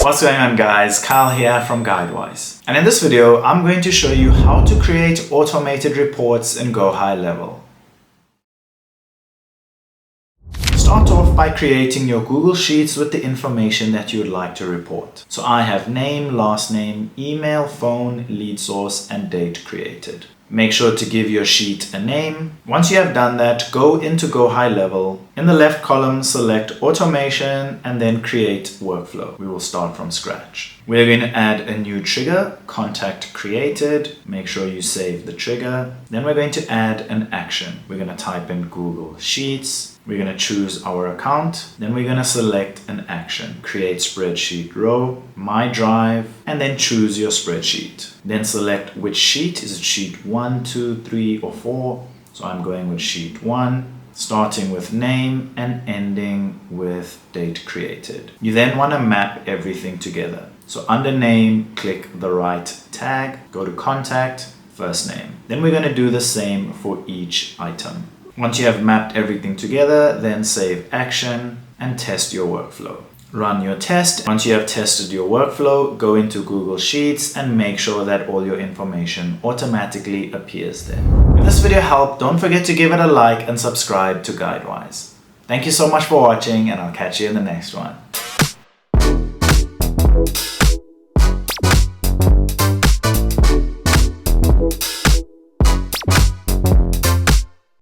What's going on guys, Kyle here from GuideWise. And in this video, I'm going to show you how to create automated reports in GoHighLevel. Start off by creating your Google Sheets with the information that you would like to report. So I have name, last name, email, phone, lead source, and date created. Make sure to give your sheet a name. Once you have done that, go into GoHighLevel. In the left column, select Automation and then Create Workflow. We will start from scratch. We're going to add a new trigger, Contact Created. Make sure you save the trigger. Then we're going to add an action. We're going to type in Google Sheets. We're going to choose our account. Then we're going to select an action. Create spreadsheet row, My Drive, and then choose your spreadsheet. Then select which sheet. Is it sheet 1, 2, 3, or 4? So I'm going with sheet 1, starting with name and ending with date created. You then want to map everything together. So under name, click the right tag, go to contact, first name. Then we're going to do the same for each item. Once you have mapped everything together, then save action and test your workflow. Run your test. Once you have tested your workflow, go into Google Sheets and make sure that all your information automatically appears there. If this video helped, don't forget to give it a like and subscribe to GuideWise. Thank you so much for watching, and I'll catch you in the next one.